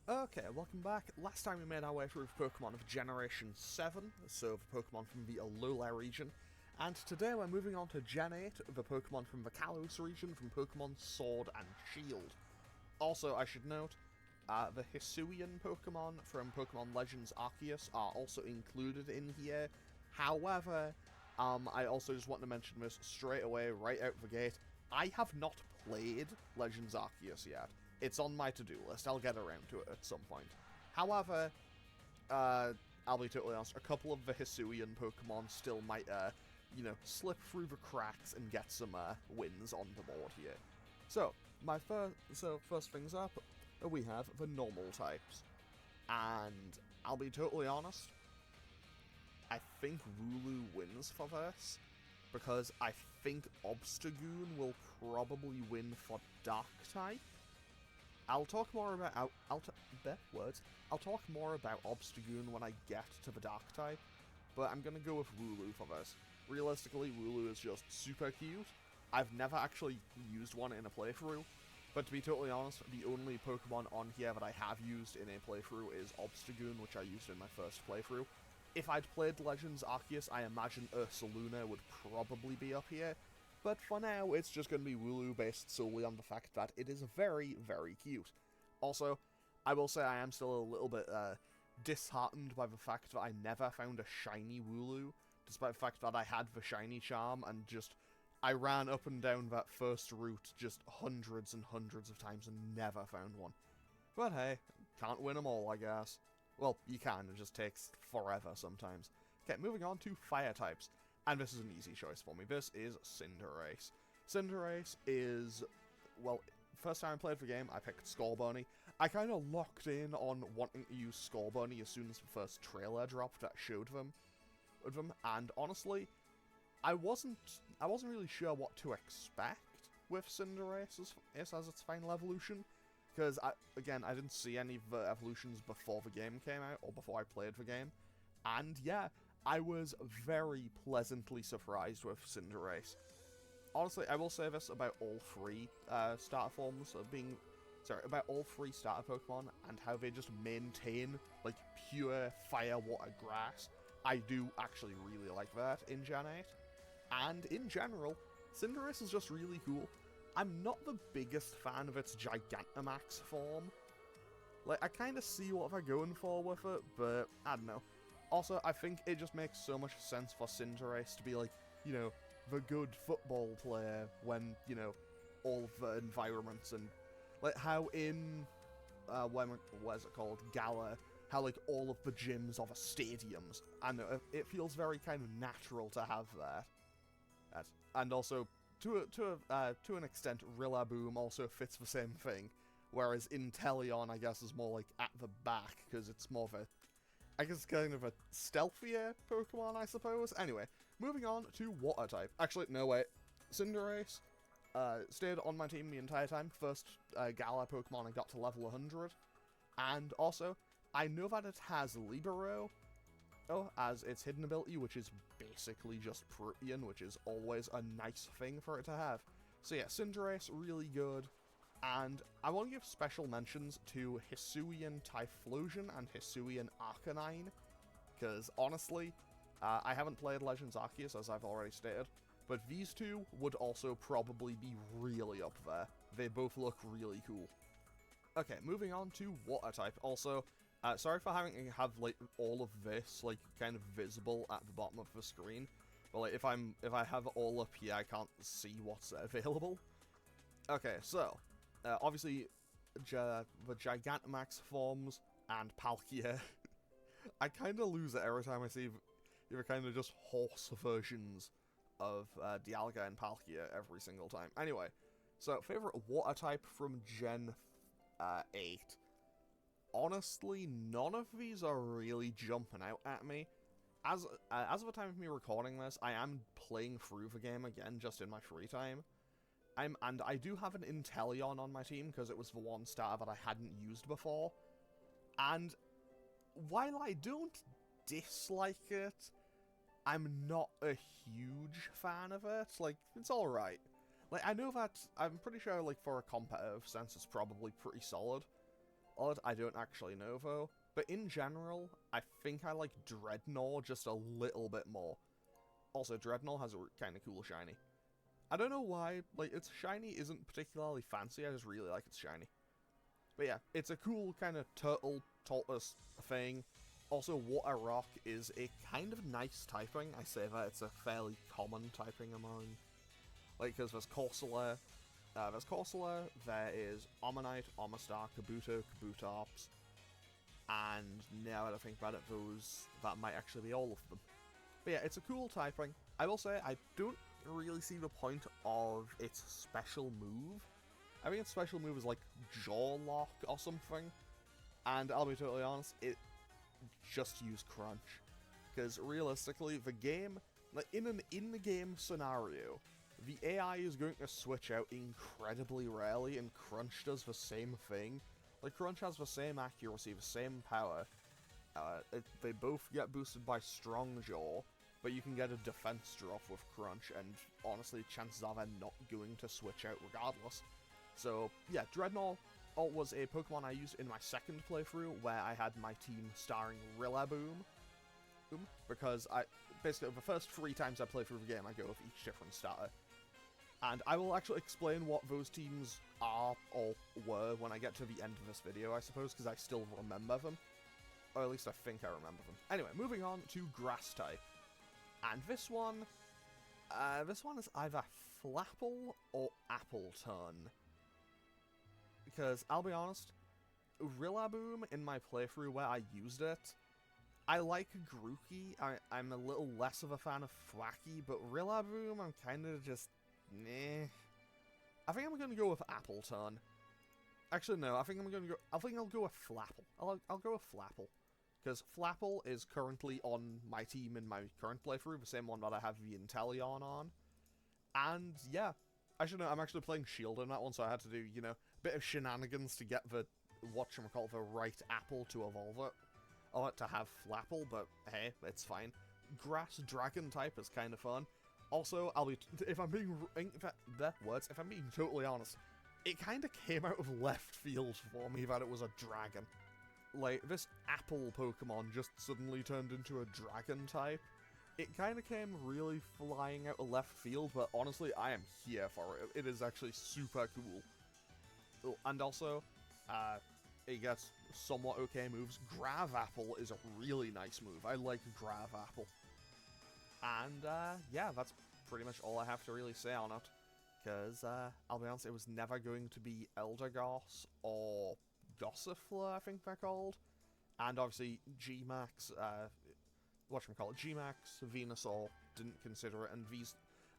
Okay, welcome back. Last time we made our way through Pokemon of Generation 7, so the Pokemon from the Alola region, and today we're moving on to Gen 8, the Pokemon from the Kalos region, from Pokemon Sword and Shield. Also, I should note, the Hisuian Pokemon from Pokemon Legends Arceus are also included in here. However, I also just want to mention this straight away, right out the gate. I have not played Legends Arceus yet. It's on my to-do list. I'll get around to it at some point. However, I'll be totally honest, a couple of the Hisuian Pokemon still might, slip through the cracks and get some wins on the board here. So, first things up, we have the normal types. And I'll be totally honest, I think Wooloo wins for this, because I think Obstagoon will probably win for Dark type. I'll talk more about Obstagoon when I get to the Dark type, but I'm gonna go with Wooloo for this. Realistically, Wooloo is just super cute. I've never actually used one in a playthrough, but to be totally honest, the only Pokemon on here that I have used in a playthrough is Obstagoon, which I used in my first playthrough. If I'd played Legends Arceus, I imagine Ursaluna would probably be up here, but for now, it's just going to be Wooloo based solely on the fact that it is very, very cute. Also, I will say I am still a little bit disheartened by the fact that I never found a shiny Wooloo, despite the fact that I had the shiny charm, and I ran up and down that first route just hundreds and hundreds of times and never found one. But hey, can't win them all, I guess. Well, you can, it just takes forever sometimes. Okay, moving on to fire types. And this is an easy choice for me. This is Cinderace. Cinderace is, well, first time I played the game, I picked Scorbunny. I kind of locked in on wanting to use Scorbunny as soon as the first trailer dropped that showed them, and honestly, I wasn't really sure what to expect with Cinderace as its final evolution, because, again, I didn't see any of the evolutions before the game came out, or before I played the game, and yeah, I was very pleasantly surprised with Cinderace. Honestly, I will say this about all three starter Pokemon, and how they just maintain, like, pure fire, water, grass. I do actually really like that in Gen 8. And in general, Cinderace is just really cool. I'm not the biggest fan of its Gigantamax form. Like, I kind of see what they're going for with it, but I don't know. Also, I think it just makes so much sense for Cinderace to be, like, the good football player when, all of the environments and, like, how in, what's it called, Galar, how, like, all of the gyms are the stadiums. I know, it feels very kind of natural to have that. And also, to an extent, Rillaboom also fits the same thing, whereas Inteleon, I guess, is more, like, at the back, because it's more of a, I guess, kind of a stealthier Pokemon, I suppose. Anyway, moving on to Water type. Actually, no, wait. Cinderace stayed on my team the entire time. First Galar Pokemon I got to level 100. And also, I know that it has Libero as its hidden ability, which is basically just Protean, which is always a nice thing for it to have. So yeah, Cinderace, really good. And I want to give special mentions to Hisuian Typhlosion and Hisuian Arcanine, because honestly, I haven't played Legends Arceus, as I've already stated, but these two would also probably be really up there. They both look really cool. Okay, moving on to Water type. Also, sorry for having to have, like, all of this, like, kind of visible at the bottom of the screen, but, like, if I have it all up here, I can't see what's available. Okay, so obviously, the Gigantamax forms and Palkia. I kind of lose it every time I see the kind of just horse versions of Dialga and Palkia every single time. Anyway, so favorite water type from Gen 8. Honestly, none of these are really jumping out at me. As of the time of me recording this, I am playing through the game again just in my free time. And I do have an Inteleon on my team, because it was the one starter that I hadn't used before. And while I don't dislike it, I'm not a huge fan of it. Like, it's alright. Like, I know that, I'm pretty sure, like, for a competitive sense, it's probably pretty solid. bottle it, I don't actually know though. But in general, I think I like Dreadnought just a little bit more. Also, Dreadnought has a kind of cool shiny. I don't know why, like, its shiny isn't particularly fancy, I just really like its shiny. But yeah, it's a cool kind of turtle, tortoise thing. Also, Water Rock is a kind of nice typing. I say that it's a fairly common typing among... Like, because there's Corsola, there is Omanyte, Omastar, Kabuto, Kabutops, and now that I think about it, that might actually be all of them. But yeah, it's a cool typing. I will say, I don't really see the point of its special move. I think its special move is like Jaw Lock or something, and I'll be totally honest, it just use Crunch. Because realistically, the game, like in an in-the-game scenario, the AI is going to switch out incredibly rarely, and Crunch does the same thing. Like, Crunch has the same accuracy, the same power. They both get boosted by Strong Jaw, but you can get a defense drop with Crunch, and honestly, chances are they're not going to switch out regardless. So, yeah, Dreadnought was a Pokemon I used in my second playthrough, where I had my team starring Rillaboom, because basically, the first 3 times I play through the game, I go with each different starter. And I will actually explain what those teams are, or were, when I get to the end of this video, I suppose, because I still remember them. Or at least I think I remember them. Anyway, moving on to Grass type. And this one is either Flapple or Appleton. Because, I'll be honest, Rillaboom, in my playthrough where I used it, I like Grookey. I'm a little less of a fan of Thwackey, but Rillaboom, I'm kind of just... Nah. I think I'm going to go with Appleton. Actually, no, I think I'll go with Flapple. I'll go with Flapple. Because Flapple is currently on my team in my current playthrough, the same one that I have the Inteleon on. And, yeah. Actually, no, I'm actually playing Shield in that one, so I had to do, you know, a bit of shenanigans to get the, whatchamacallit, the right apple to evolve it. Or to have Flapple, but hey, it's fine. Grass Dragon type is kind of fun. Also, if I'm being totally honest, it kind of came out of left field for me that it was a dragon. Like, this apple Pokemon just suddenly turned into a dragon type. It kind of came really flying out of left field, but honestly, I am here for it. It is actually super cool. Oh, and also, it gets somewhat okay moves. Gravapple is a really nice move. I like Gravapple. And, yeah, that's pretty much all I have to really say on it. Because, I'll be honest, it was never going to be Eldegoss or Gossifleur, I think they're called. And obviously, G-Max, G-Max, Venusaur, didn't consider it,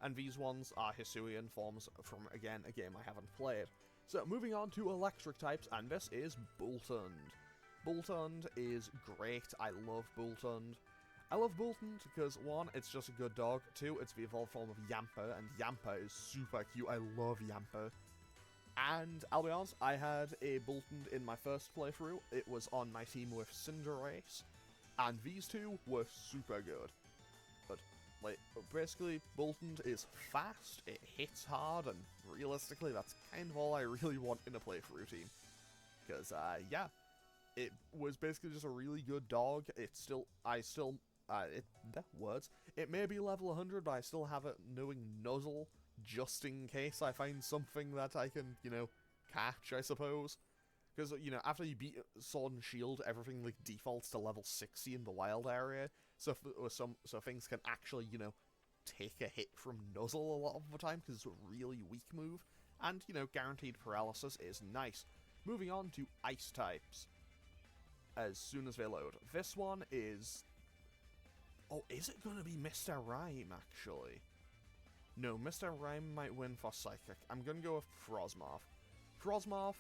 and these ones are Hisuian forms from, again, a game I haven't played. So, moving on to electric types, and this is Boltund. Boltund is great. I love Boltund. I love Boltund because, 1, it's just a good dog, 2, it's the evolved form of Yamper, and Yamper is super cute. I love Yamper. And, I'll be honest, I had a Boltund in my first playthrough. It was on my team with Cinderace, and these two were super good. But, like, basically, Boltund is fast, it hits hard, and realistically, that's kind of all I really want in a playthrough team. Because, yeah, it was basically just a really good dog. It may be level 100, but I still have it knowing Nuzzle, just in case I find something that I can, you know, catch, I suppose. Because, you know, after you beat Sword and Shield, everything, like, defaults to level 60 in the wild area, so things can actually, you know, take a hit from Nuzzle a lot of the time, because it's a really weak move, and, you know, guaranteed paralysis is nice. Moving on to Ice types, as soon as they load. This one is... Oh, is it going to be Mr. Rime, actually? No, Mr. Rime might win for Psychic. I'm going to go with Frosmoth. Frosmoth,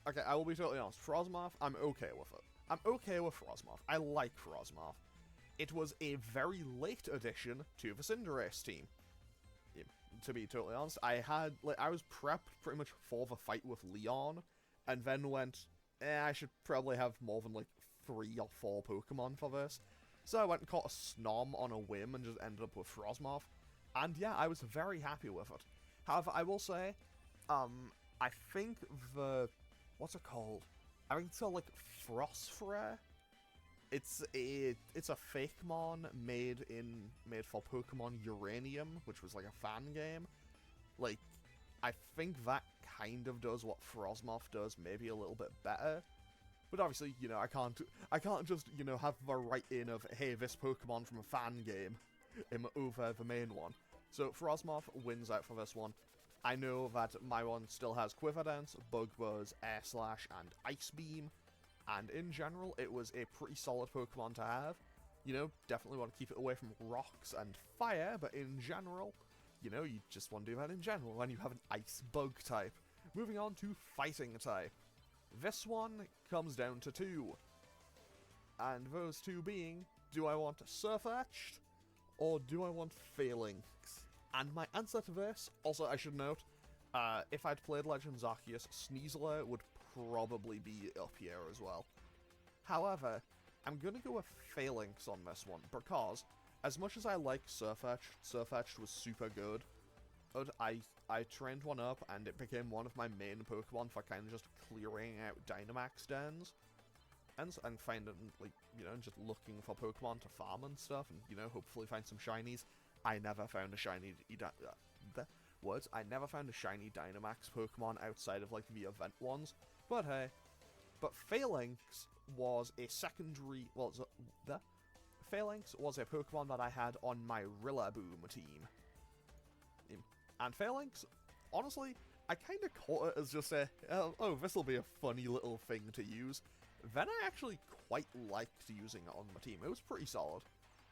okay, I will be totally honest. Frosmoth, I'm okay with it. I'm okay with Frosmoth. I like Frosmoth. It was a very late addition to the Cinderace team. Yeah, to be totally honest, I was prepped pretty much for the fight with Leon, and then went, I should probably have more than, like, 3 or 4 Pokemon for this. So I went and caught a Snom on a whim and just ended up with Frosmoth. And yeah, I was very happy with it. However, I will say, I think what's it called? I think it's called, like, Frostfrare. It's a Fakemon made for Pokemon Uranium, which was like a fan game. Like, I think that kind of does what Frosmoth does, maybe a little bit better. But obviously, you know, I can't just, you know, have the write-in of, hey, this Pokemon from a fan game over the main one. So Frosmoth wins out for this one. I know that my one still has Quiver Dance, Bug Buzz, Air Slash, and Ice Beam. And in general, it was a pretty solid Pokemon to have. You know, definitely want to keep it away from rocks and fire, but in general, you know, you just want to do that in general when you have an Ice Bug type. Moving on to Fighting type. This one comes down to two. And those two being, do I want Surfetched, or do I want Phalanx? And my answer to this, also I should note, if I'd played Legends Arceus, Sneasler would probably be up here as well. However, I'm gonna go with Phalanx on this one, because as much as I like Surfetched was super good, but I trained one up and it became one of my main Pokemon for kind of just clearing out Dynamax dens. And finding, like, you know, just looking for Pokemon to farm and stuff, and, you know, hopefully find some shinies. I never found a shiny I never found a shiny Dynamax Pokemon outside of, like, the event ones. But hey. But Phalanx was a secondary... Well, Phalanx was a Pokemon that I had on my Rillaboom team. And Phalanx, honestly, I kind of caught it as just a... Oh, this'll be a funny little thing to use. Then I actually quite liked using it on my team. It was pretty solid.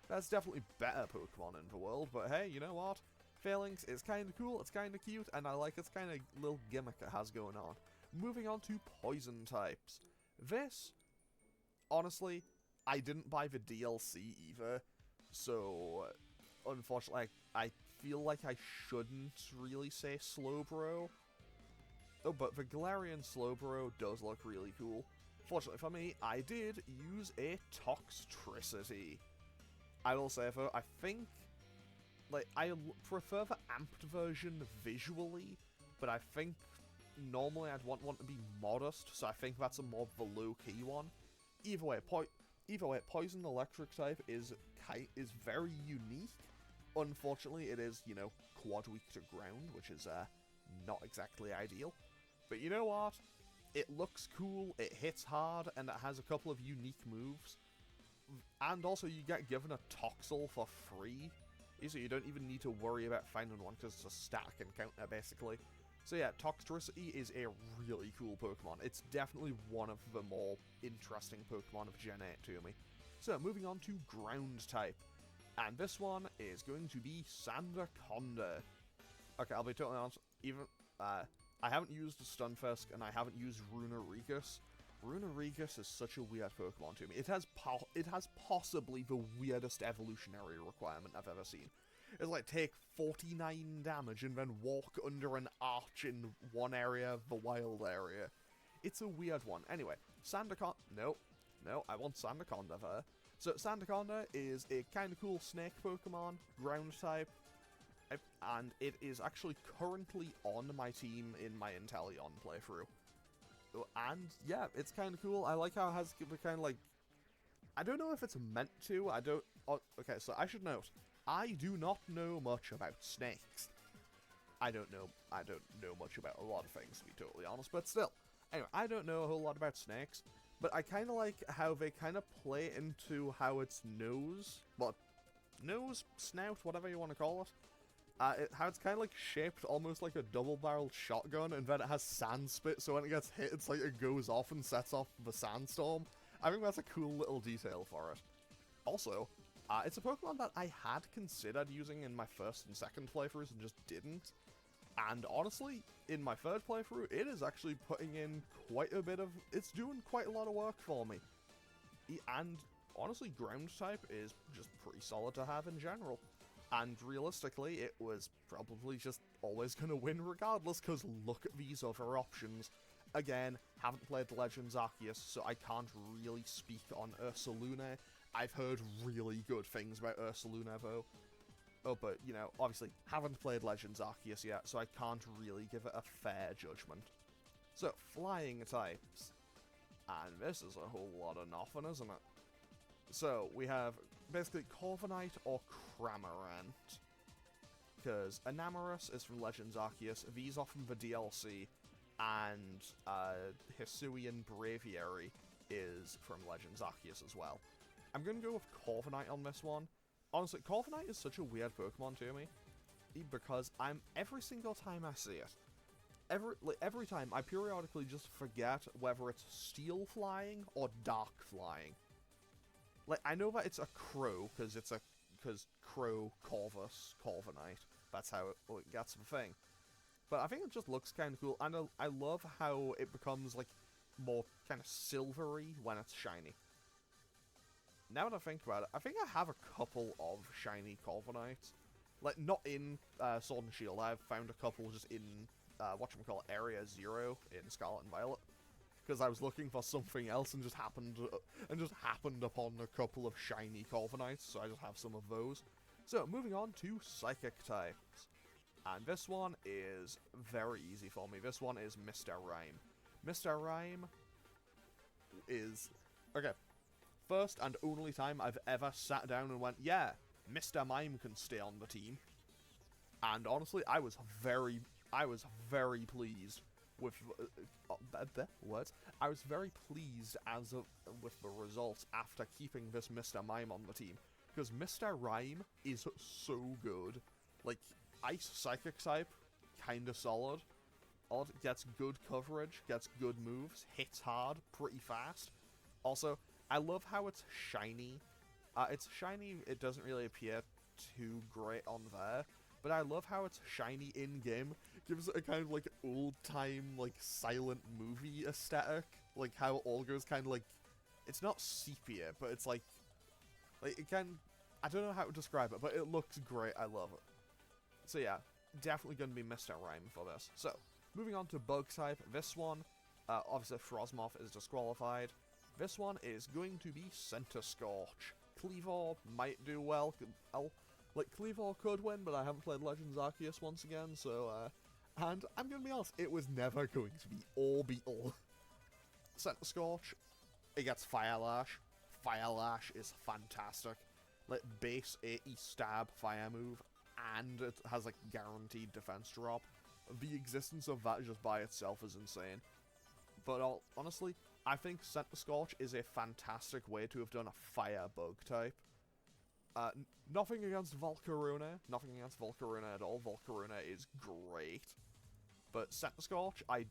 There's definitely better Pokemon in the world, but hey, you know what? Phalanx is kind of cool, it's kind of cute, and I like its kind of little gimmick it has going on. Moving on to Poison types. This, honestly, I didn't buy the DLC either, so unfortunately I feel like I shouldn't really say Slowbro. Oh, but the Galarian Slowbro does look really cool. Fortunately for me, I did use a Toxtricity. I will say, though, I think, like, I prefer the amped version visually, but I think normally I'd want one to be modest, so I think that's a more of the low-key one. Either way, Poison Electric type is very unique. Unfortunately, it is, you know, quad weak to ground, which is not exactly ideal. But you know what? It looks cool, it hits hard, and it has a couple of unique moves. And also, you get given a Toxel for free, so you don't even need to worry about finding one, because it's a static encounter, basically. So yeah, Toxtricity is a really cool Pokemon. It's definitely one of the more interesting Pokemon of Gen 8 to me. So, moving on to Ground type. And this one is going to be Sandaconda. Okay, I'll be totally honest, even, I haven't used Stunfisk, and I haven't used Runerigus. Runerigus is such a weird Pokemon to me. It has possibly the weirdest evolutionary requirement I've ever seen. It's like, take 49 damage and then walk under an arch in one area of the wild area. It's a weird one. Anyway, Sandaconda... No, I want Sandaconda there. So, Sandaconda is a kind of cool snake Pokemon, ground type, and it is actually currently on my team in my Inteleon playthrough. And, yeah, it's kind of cool. I like how it has the kind of, like... I don't know if it's meant to. Okay, so I should note, I do not know much about snakes. I don't know much about a lot of things, to be totally honest, but still. Anyway, I don't know a whole lot about snakes, but I kind of like how they kind of play into how its nose, snout, whatever you want to call it, how it's kind of like shaped almost like a double-barreled shotgun, and then it has sand spit, so when it gets hit, it's like it goes off and sets off the sandstorm. I think that's a cool little detail for it. Also, it's a Pokemon that I had considered using in my first and second playthroughs and just didn't. And honestly, in my third playthrough, it is actually putting in quite a bit of... It's doing quite a lot of work for me. And honestly, ground type is just pretty solid to have in general. And realistically, it was probably just always going to win regardless, because look at these other options. Again, haven't played Legends Arceus, so I can't really speak on Ursaluna. I've heard really good things about Ursaluna, though. Oh, but, you know, obviously, haven't played Legends Arceus yet, so I can't really give it a fair judgment. So, flying types. And this is a whole lot of nothing, isn't it? So, we have basically Corviknight or Cramorant. Because Enamorus is from Legends Arceus, these are from the DLC, and Hisuian Braviary is from Legends Arceus as well. I'm going to go with Corviknight on this one. Honestly, Corviknight is such a weird Pokemon to me, because every single time I see it, every time I periodically just forget whether it's Steel Flying or Dark Flying. Like, I know that it's a Crow, because Crow, Corvus, Corviknight, that's how it gets the thing. But I think it just looks kind of cool, and I love how it becomes, like, more kind of silvery when it's shiny. Now that I think about it, I think I have a couple of shiny Corviknights. Like, not in Sword and Shield, I've found a couple just in, whatchamacallit, Area Zero in Scarlet and Violet. Because I was looking for something else and just happened upon a couple of shiny Corviknights, so I just have some of those. So, moving on to Psychic types. And this one is very easy for me. This one is Mr. Rime. Mr. Rime is... Okay. First and only time I've ever sat down and went, yeah, Mr. Mime can stay on the team. And honestly, I was very pleased with words. I was very pleased with the results after keeping this Mr. Mime on the team, because Mr. Rime is so good. Like, Ice Psychic type, kinda solid. Odd, gets good coverage, gets good moves, hits hard, pretty fast. Also, I love how it's shiny. It's shiny, it doesn't really appear too great on there, but I love how it's shiny in-game. Gives it a kind of, like, old-time, like, silent movie aesthetic. Like, how it all goes kind of, like... It's not sepia, but it's, like... Like, it can... I don't know how to describe it, but it looks great. I love it. So, yeah. Definitely going to be Mr. Rime for this. So, moving on to Bug type. This one, obviously, Frosmoth is disqualified. This one is going to be Centiskorch. Cleavor might do well. Like, Cleavor could win, but I haven't played Legends Arceus once again, so, and I'm gonna be honest, it was never going to be Orbeetle. Centiskorch, it gets Fire Lash. Fire Lash is fantastic. Like, base 80 stab fire move, and it has, like, guaranteed defense drop. The existence of that just by itself is insane. But honestly, I think Centiskorch is a fantastic way to have done a fire bug type. Nothing against Volcarona. Nothing against Volcarona at all. Volcarona is great. But Centiskorch, I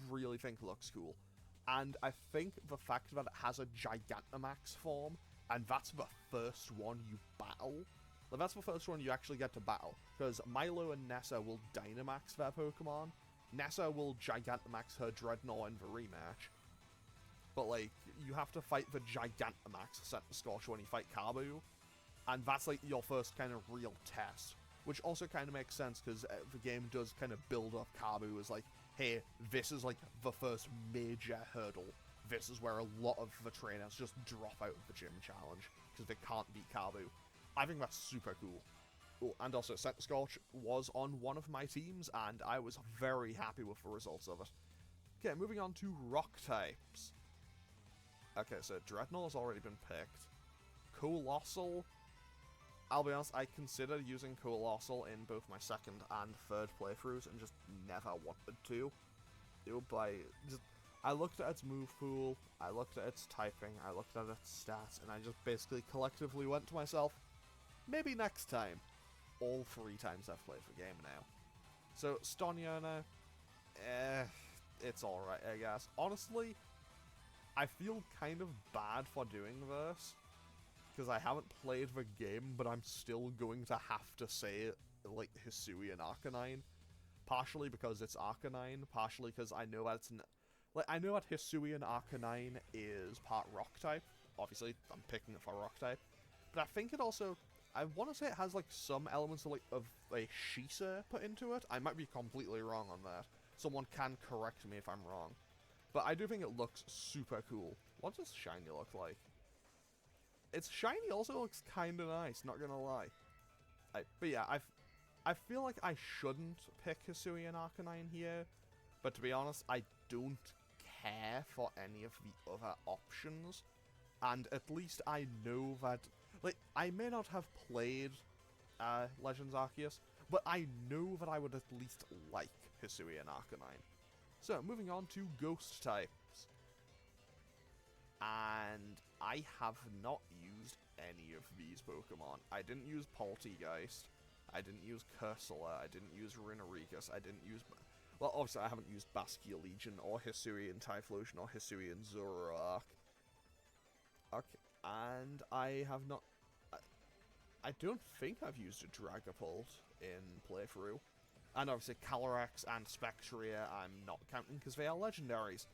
really think looks cool. And I think the fact that it has a Gigantamax form, and that's the first one you battle. Like, that's the first one you actually get to battle. Because Milo and Nessa will Dynamax their Pokemon. Nessa will Gigantamax her Dreadnought in the rematch. But, like, you have to fight the Gigantamax Centiskorch when you fight Kabu. And that's, like, your first kind of real test. Which also kind of makes sense, because the game does kind of build up Kabu as, like, hey, this is, like, the first major hurdle. This is where a lot of the trainers just drop out of the gym challenge, because they can't beat Kabu. I think that's super cool. Oh, and also, Centiskorch was on one of my teams, and I was very happy with the results of it. Okay, moving on to Rock types. Okay, so Dreadnought has already been picked. Colossal... I'll be honest, I considered using Colossal in both my second and third playthroughs and just never wanted to. I looked at its move pool, I looked at its typing, I looked at its stats, and I just basically collectively went to myself, maybe next time. All 3 times I've played the game now. So, Stoniana, it's alright, I guess. Honestly, I feel kind of bad for doing this, because I haven't played the game, but I'm still going to have to say, like, Hisuian Arcanine. Partially because it's Arcanine, partially because I know that it's... I know that Hisuian Arcanine is part Rock type. Obviously, I'm picking it for Rock type. But I think it also... I want to say it has, like, some elements of, like, of a Shisa put into it. I might be completely wrong on that. Someone can correct me if I'm wrong. But I do think it looks super cool. What does Shiny look like? Its shiny also looks kind of nice, not gonna lie. But yeah, I feel like I shouldn't pick Hisuian Arcanine here, but to be honest, I don't care for any of the other options, and at least I know that, like, I may not have played Legends Arceus, but I know that I would at least like Hisuian Arcanine. So, moving on to Ghost types. And I have not used any of these Pokemon. I didn't use Poltegeist, I didn't use Cursula, I didn't use Rinarikus, I didn't use... Well, obviously I haven't used Baskia Legion, or Hisuian Typhlosion, or Hisuian Zoroark. Okay, and I have not... I don't think I've used a Dragapult in playthrough. And obviously Calyrex and Spectria I'm not counting because they are legendaries.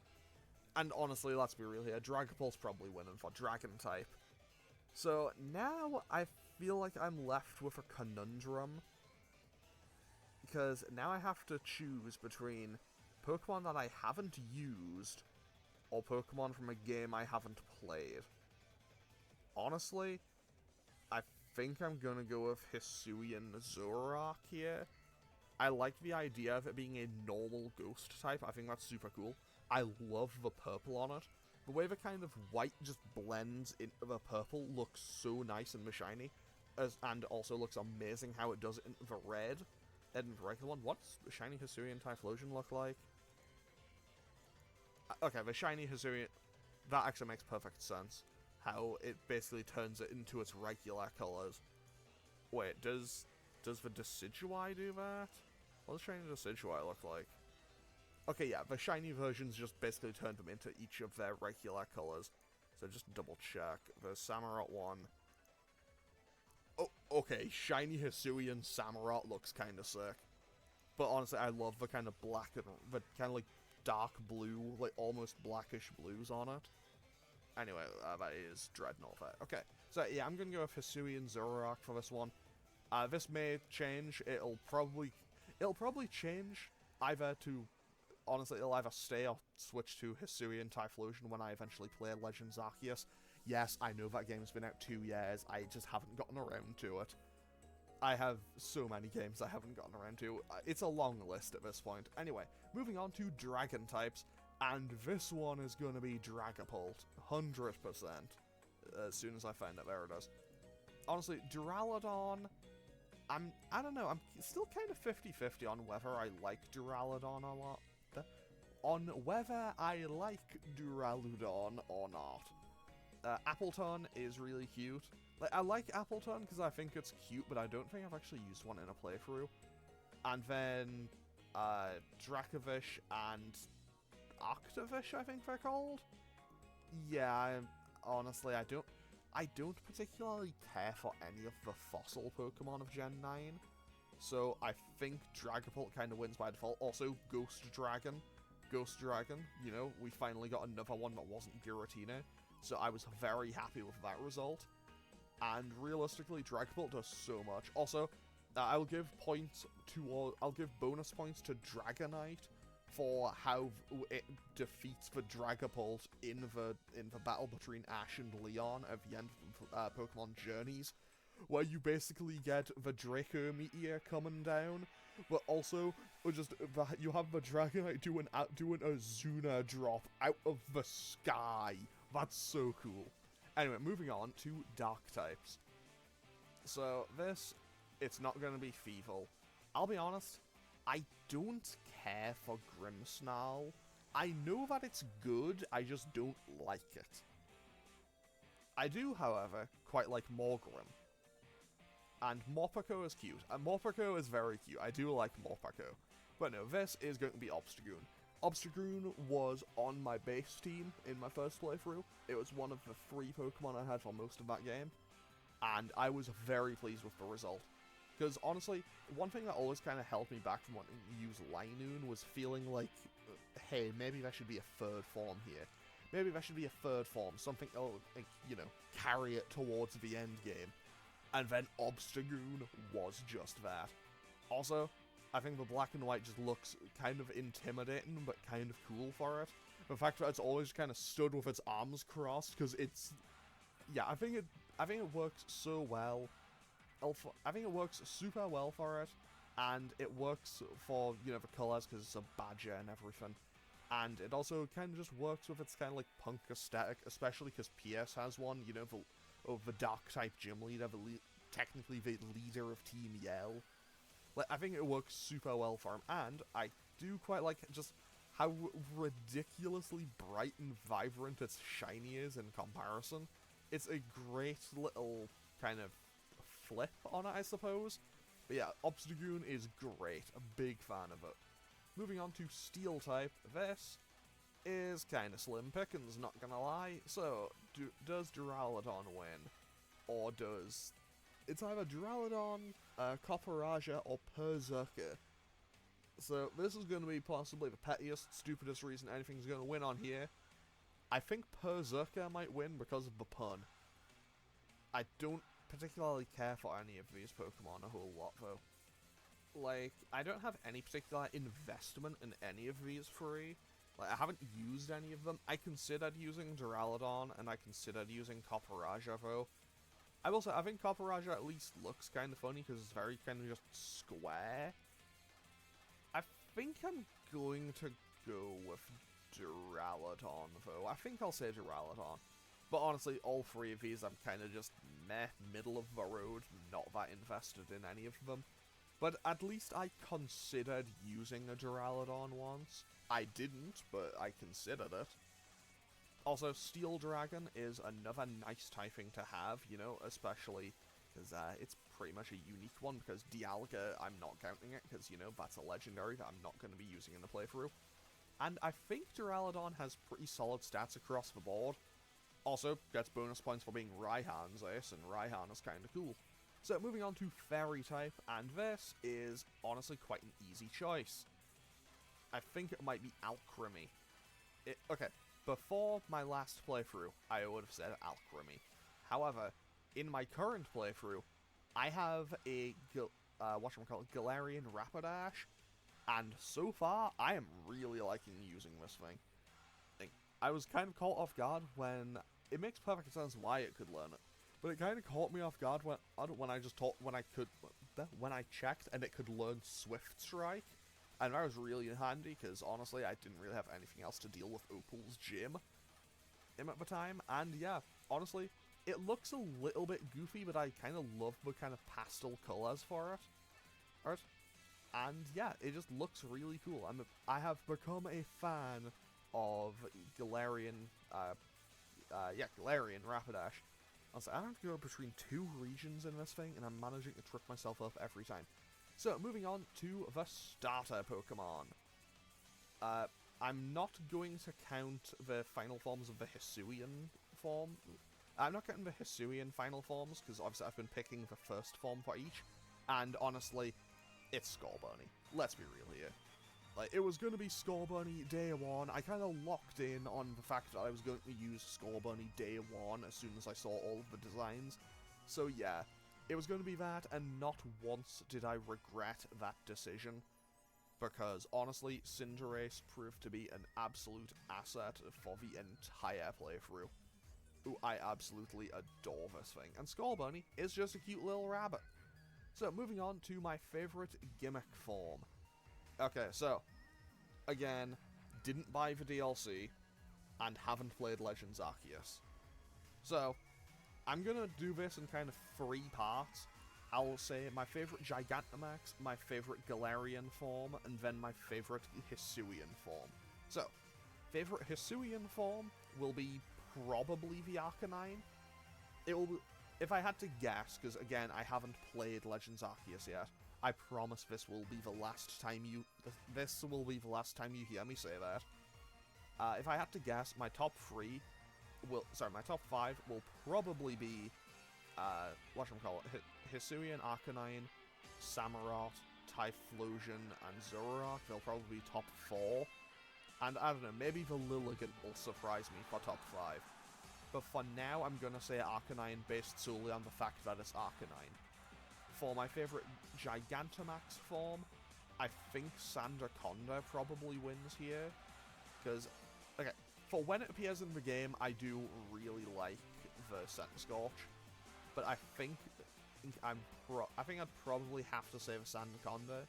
And honestly, let's be real here, Dragapult's probably winning for Dragon type. So now I feel like I'm left with a conundrum. Because now I have to choose between Pokemon that I haven't used or Pokemon from a game I haven't played. Honestly, I think I'm gonna go with Hisuian Zoroark here. I like the idea of it being a normal ghost type. I think that's super cool. I love the purple on it. The way the kind of white just blends into the purple looks so nice and shiny. And also looks amazing how it does it into the red and the regular one. What's the shiny Hisuian Typhlosion look like? Okay, the shiny Hisuian... That actually makes perfect sense. How it basically turns it into its regular colours. Wait, does the Decidueye do that? What does shiny Decidueye look like? Okay, yeah, the shiny versions just basically turned them into each of their regular colours. So just double check. The Samurott one... Oh, okay, shiny Hisuian Samurott looks kind of sick. But honestly, I love the kind of black and... the kind of like dark blue, like almost blackish blues on it. Anyway, that is Dreadnought there. Okay, so yeah, I'm gonna go with Hisuian Zoroark for this one. This may change. It'll probably change either to... Honestly, it'll either stay or switch to Hisuian Typhlosion when I eventually play Legends Arceus. Yes, I know that game's been out 2 years, I just haven't gotten around to it. I have so many games I haven't gotten around to. It's a long list at this point. Anyway, moving on to Dragon types, and this one is going to be Dragapult, 100%. As soon as I find it, there it is. Honestly, Duraludon... I don't know, I'm still kind of 50-50 on whether I like Duraludon or not. On whether I like Duraludon or not. Appleton is really cute. Like, I like Appleton because I think it's cute, but I don't think I've actually used one in a playthrough. And then, Dracovish and Octavish, I think they're called? Yeah, honestly, I don't particularly care for any of the fossil Pokemon of Gen 9. So I think Dragapult kind of wins by default. Also, Ghost Dragon, you know, we finally got another one that wasn't Giratina. So I was very happy with that result. And realistically, Dragapult does so much. Also, I'll give bonus points to Dragonite for how it defeats the Dragapult in the battle between Ash and Leon at the end of Pokemon Journeys, where you basically get the Draco Meteor coming down, but also you have the Dragonite doing a Zuna drop out of the sky. That's so cool. Anyway, moving on to Dark types. So it's not going to be Feeble. I'll be honest, I don't care for Grimmsnarl. I know that it's good, I just don't like it. I do, however, quite like Morgrem. And Morpeko is cute. And Morpeko is very cute. I do like Morpeko. But no, this is going to be Obstagoon. Obstagoon was on my base team in my first playthrough. It was one of the 3 Pokemon I had for most of that game. And I was very pleased with the result. Because honestly, one thing that always kind of held me back from wanting to use Linoon was feeling like, hey, maybe there should be a 3rd form here. Maybe there should be a 3rd form, something that'll, like, you know, carry it towards the end game. And then Obstagoon was just that. Also, I think the black and white just looks kind of intimidating, but kind of cool for it. The fact that it's always kind of stood with its arms crossed, because it's... Yeah, I think it works so well. I think it works super well for it, and it works for, you know, the colours, because it's a badger and everything. And it also kind of just works with its kind of like punk aesthetic, especially because PS has one, you know, the Dark-type gym leader, technically the leader of Team Yell. Like, I think it works super well for him, and I do quite like just how ridiculously bright and vibrant its shiny is in comparison. It's a great little kind of flip on it, I suppose. But yeah, Obstagoon is great. A big fan of it. Moving on to Steel type, this is kind of slim pickings, not gonna lie. So, does Duraludon win? Or does... It's either Duraludon, Copperaja, or Berserker. So, this is going to be possibly the pettiest, stupidest reason anything's going to win on here. I think Berserker might win because of the pun. I don't particularly care for any of these Pokemon a whole lot, though. Like, I don't have any particular investment in any of these three. Like, I haven't used any of them. I considered using Duraludon, and I considered using Copperaja, though. I will say, I think Copperaja at least looks kind of funny, because it's very kind of just square. I think I'm going to go with Duraludon, though. I think I'll say Duraludon. But honestly, all three of these, I'm kind of just meh, middle of the road, not that invested in any of them. But at least I considered using a Duraludon once. I didn't, but I considered it. Also, Steel Dragon is another nice typing to have, you know, especially because it's pretty much a unique one, because Dialga, I'm not counting it, because, you know, that's a legendary that I'm not going to be using in the playthrough. And I think Duraludon has pretty solid stats across the board. Also, gets bonus points for being Raihan's ace, and Raihan is kind of cool. So, moving on to Fairy type, and this is honestly quite an easy choice. I think it might be Alcremie. Okay, before my last playthrough, I would have said Alcremie. However, in my current playthrough, I have a Galarian Rapidash, and so far, I am really liking using this thing. I was kind of caught off guard when... It makes perfect sense why it could learn it. But it kind of caught me off guard when I checked and it could learn Swift Strike, and that was really handy because honestly I didn't really have anything else to deal with Opal's gym at the time. And yeah, honestly, it looks a little bit goofy, but I kind of love the kind of pastel colors for it. And yeah, it just looks really cool. I have become a fan of Galarian, Galarian Rapidash. Also, I have to go between two regions in this thing, and I'm managing to trip myself up every time. So, moving on to the starter Pokemon. I'm not going to count the final forms of the Hisuian form. I'm not counting the Hisuian final forms, because obviously I've been picking the first form for each. And honestly, it's Scorbunny. Let's be real here. Like, it was going to be Scorbunny day one. I kind of locked in on the fact that I was going to use Scorbunny day one as soon as I saw all of the designs. So yeah, it was going to be that, and not once did I regret that decision. Because, honestly, Cinderace proved to be an absolute asset for the entire playthrough. Ooh, I absolutely adore this thing. And Scorbunny is just a cute little rabbit. So, moving on to my favorite gimmick form. Okay, so, again, didn't buy the DLC, and haven't played Legends Arceus. So, I'm gonna do this in kind of 3 parts. I'll say my favorite Gigantamax, my favorite Galarian form, and then my favorite Hisuian form. So, favorite Hisuian form will be probably the Arcanine. It will be, if I had to guess, because again, I haven't played Legends Arceus yet, I promise this will be the last time you hear me say that. If I had to guess, my top 5 will probably be, Hisuian, Arcanine, Samurott, Typhlosion, and Zoroark. They'll probably be top 4. And I don't know, maybe the Lilligant will surprise me for top 5. But for now, I'm gonna say Arcanine based solely on the fact that it's Arcanine. For my favorite Gigantamax form, I think Sandaconda probably wins here. Because, okay, for when it appears in the game, I do really like the Centiskorch. But I think I'd probably have to say the Sandaconda.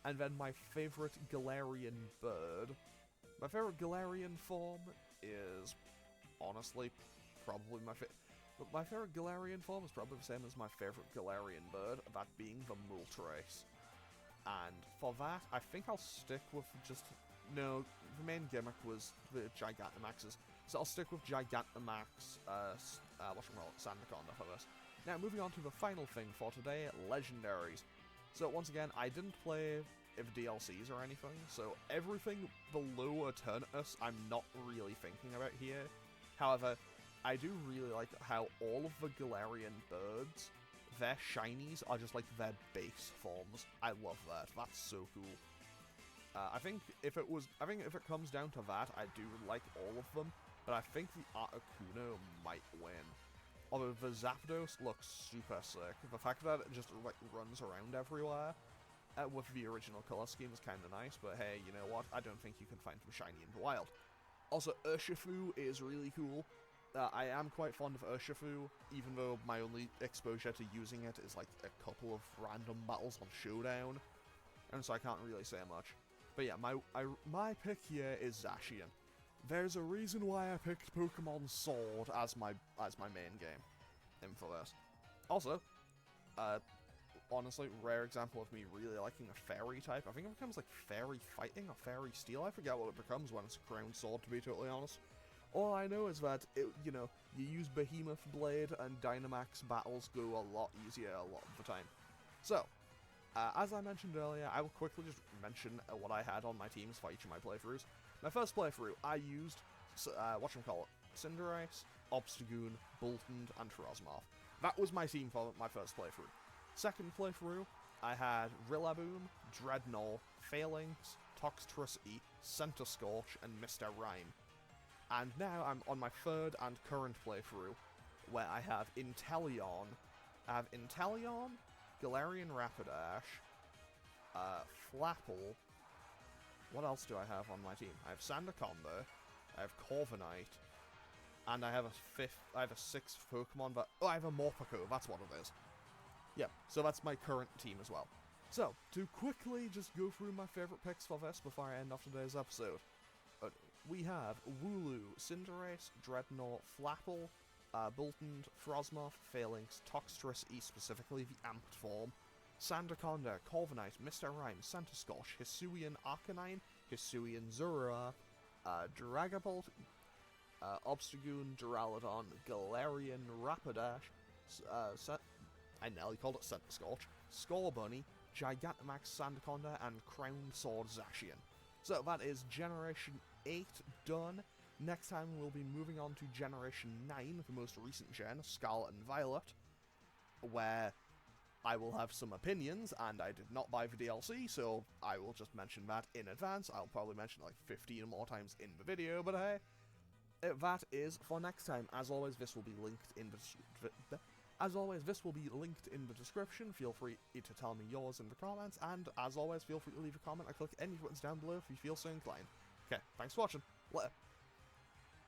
And then my favorite Galarian bird My favorite Galarian form is, honestly, probably my favorite Galarian form is probably the same as my favorite Galarian bird, that being the Moltres. And for that, I think I'll stick with just... No, the main gimmick was the Gigantamaxes, so I'll stick with Gigantamax, Sandaconda for this. Now, moving on to the final thing for today, Legendaries. So, once again, I didn't play the DLCs or anything, so everything below Eternatus I'm not really thinking about here. However, I do really like how all of the Galarian birds, their shinies are just like their base forms. I love that. That's so cool. I think if it comes down to that, I do like all of them, but I think the Articuno might win. Although the Zapdos looks super sick. The fact that it just like runs around everywhere with the original color scheme is kind of nice, but hey, you know what? I don't think you can find them shiny in the wild. Also, Urshifu is really cool. I am quite fond of Urshifu, even though my only exposure to using it is like a couple of random battles on Showdown, and so I can't really say much. But yeah, my pick here is Zacian. There's a reason why I picked Pokemon Sword as my main game for this. Also, honestly, rare example of me really liking a fairy type. I think it becomes like Fairy Fighting or Fairy Steel. I forget what it becomes when it's a Crown Sword, to be totally honest. All I know is that, you use Behemoth Blade and Dynamax battles go a lot easier a lot of the time. So, as I mentioned earlier, I will quickly just mention what I had on my teams for each of my playthroughs. My first playthrough, I used, Cinderace, Obstagoon, Boltund, and Frosmoth. That was my team for my first playthrough. Second playthrough, I had Rillaboom, Dreadnought, Phalanx, Toxtrus E, Centiskorch, and Mr. Rhyme. And now I'm on my third and current playthrough, where I have Inteleon. Galarian Rapidash, Flapple. What else do I have on my team? I have Sandaconda, I have Corviknight, and I have a sixth Pokemon, but I have a Morpeko, that's what it is. Yeah, so that's my current team as well. So, to quickly just go through my favorite picks for this before I end off today's episode. We have Wooloo, Cinderace, Dreadnought, Flapple, Boltund, Frosmoth, Phalanx, Toxtrus E, specifically the amped form, Sandaconda, Corviknight, Mr. Rhyme, Centiskorch, Hisuian Arcanine, Hisuian Zorua, Dragapult, Obstagoon, Duraludon, Galarian Rapidash, I nearly called it Centiskorch, Scorbunny, Gigantamax Sandaconda, and Crown Sword Zacian. So that is Generation 8 done. Next time we'll be moving on to Generation 9, the most recent gen, Scarlet and Violet, where I will have some opinions, and I did not buy the DLC, so I will just mention that in advance. I'll probably mention it like 15 more times in the video, but hey, that is for next time. As always, this will be linked in the description. Feel free to tell me yours in the comments, and as always, feel free to leave a comment or click any buttons down below if you feel so inclined. Okay, thanks for watching. Later.